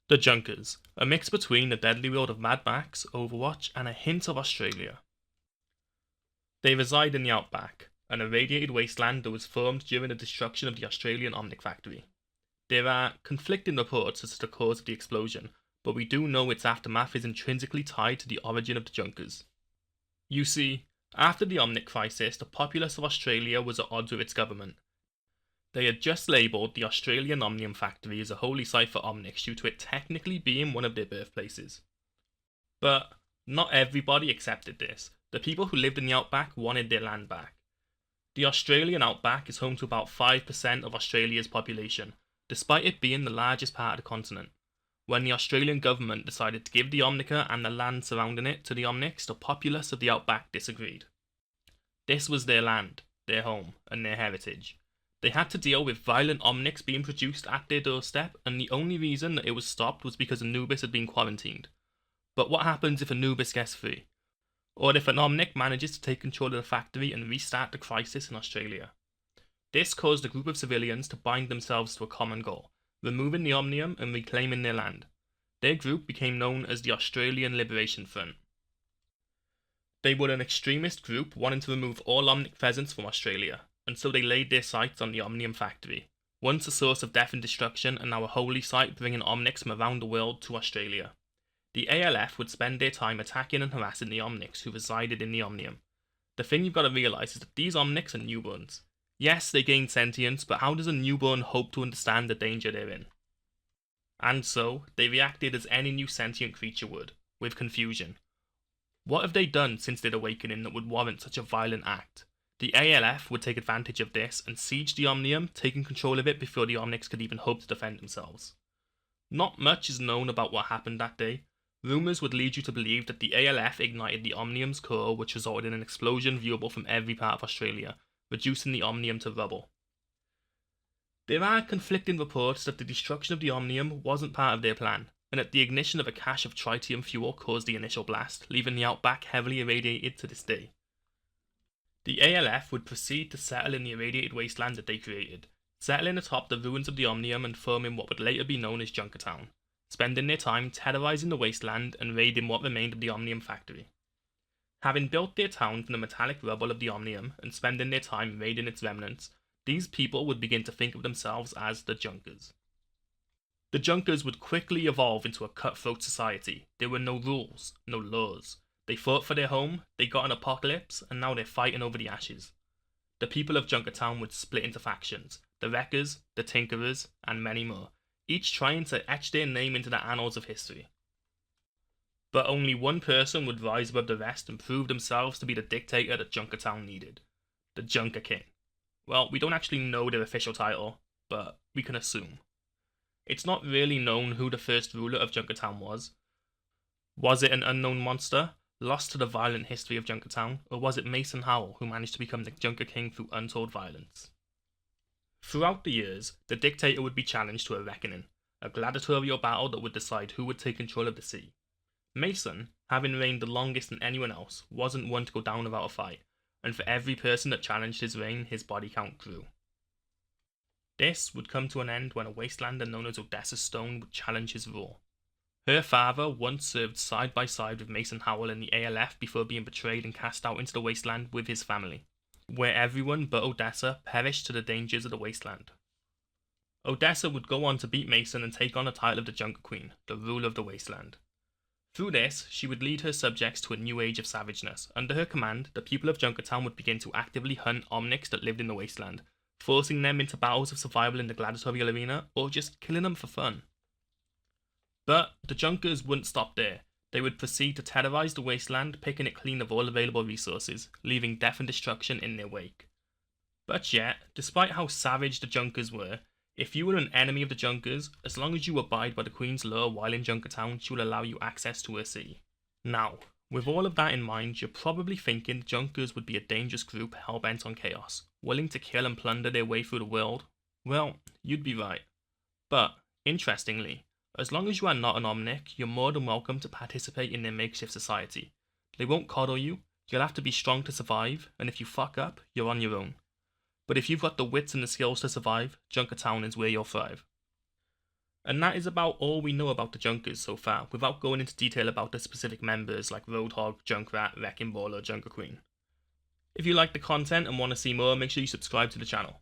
The Junkers, a mix between the deadly world of Mad Max, Overwatch, and a hint of Australia. They reside in the outback, an irradiated wasteland that was formed during the destruction of the Australian Omnic factory. There are conflicting reports as to the cause of the explosion, but we do know its aftermath is intrinsically tied to the origin of the Junkers. You see, after the Omnic crisis, the populace of Australia was at odds with its government. They had just labelled the Australian Omnium factory as a holy site for Omnics due to it technically being one of their birthplaces. But not everybody accepted this. The people who lived in the outback wanted their land back. The Australian outback is home to about 5% of Australia's population, despite it being the largest part of the continent. When the Australian government decided to give the Omnica and the land surrounding it to the Omnics, the populace of the outback disagreed. This was their land, their home, and their heritage. They had to deal with violent Omnics being produced at their doorstep, and the only reason that it was stopped was because Anubis had been quarantined. But what happens if Anubis gets free? Or if an Omnic manages to take control of the factory and restart the crisis in Australia? This caused a group of civilians to bind themselves to a common goal, removing the Omnium and reclaiming their land. Their group became known as the Australian Liberation Front. They were an extremist group wanting to remove all Omnic presence from Australia, and so they laid their sights on the Omnium factory, once a source of death and destruction and now a holy site bringing Omnics from around the world to Australia. The ALF would spend their time attacking and harassing the Omnics who resided in the Omnium. The thing you've got to realise is that these Omnics are newborns. Yes, they gain sentience, but how does a newborn hope to understand the danger they're in? And so, they reacted as any new sentient creature would, with confusion. What have they done since their awakening that would warrant such a violent act? The ALF would take advantage of this and siege the Omnium, taking control of it before the Omnics could even hope to defend themselves. Not much is known about what happened that day. Rumours would lead you to believe that the ALF ignited the Omnium's core, which resulted in an explosion viewable from every part of Australia, reducing the Omnium to rubble. There are conflicting reports that the destruction of the Omnium wasn't part of their plan, and that the ignition of a cache of tritium fuel caused the initial blast, leaving the outback heavily irradiated to this day. The ALF would proceed to settle in the irradiated wasteland that they created, settling atop the ruins of the Omnium and forming what would later be known as Junkertown, spending their time terrorising the wasteland and raiding what remained of the Omnium factory. Having built their town from the metallic rubble of the Omnium and spending their time raiding its remnants, these people would begin to think of themselves as the Junkers. The Junkers would quickly evolve into a cutthroat society. There were no rules, no laws. They fought for their home, they got an apocalypse, and now they're fighting over the ashes. The people of Junkertown would split into factions, the Wreckers, the Tinkerers, and many more, each trying to etch their name into the annals of history. But only one person would rise above the rest and prove themselves to be the dictator that Junkertown needed, the JunkerQueen. Well, we don't actually know their official title, but we can assume. It's not really known who the first ruler of Junkertown was. Was it an unknown monster, lost to the violent history of Junkertown, or was it Mason Howell who managed to become the JunkerKing through untold violence? Throughout the years, the dictator would be challenged to a reckoning, a gladiatorial battle that would decide who would take control of the sea. Mason, having reigned the longest than anyone else, wasn't one to go down without a fight, and for every person that challenged his reign, his body count grew. This would come to an end when a wastelander known as Odessa Stone would challenge his rule. Her father once served side by side with Mason Howell in the ALF before being betrayed and cast out into the wasteland with his family, where everyone but Odessa perished to the dangers of the wasteland. Odessa would go on to beat Mason and take on the title of the JunkerQueen, the ruler of the wasteland. Through this, she would lead her subjects to a new age of savageness. Under her command, the people of Junkertown would begin to actively hunt Omnics that lived in the wasteland, forcing them into battles of survival in the gladiatorial arena, or just killing them for fun. But the Junkers wouldn't stop there. They would proceed to terrorise the wasteland, picking it clean of all available resources, leaving death and destruction in their wake. But yet, despite how savage the Junkers were, if you were an enemy of the Junkers, as long as you abide by the Queen's law while in Junkertown, she will allow you access to her sea. Now, with all of that in mind, you're probably thinking the Junkers would be a dangerous group hell-bent on chaos, willing to kill and plunder their way through the world. Well, you'd be right. But, interestingly, as long as you are not an Omnic, you're more than welcome to participate in their makeshift society. They won't coddle you, you'll have to be strong to survive, and if you fuck up, you're on your own. But if you've got the wits and the skills to survive, Junkertown is where you'll thrive. And that is about all we know about the Junkers so far, without going into detail about the specific members like Roadhog, Junkrat, Wrecking Ball or JunkerQueen. If you like the content and want to see more, make sure you subscribe to the channel.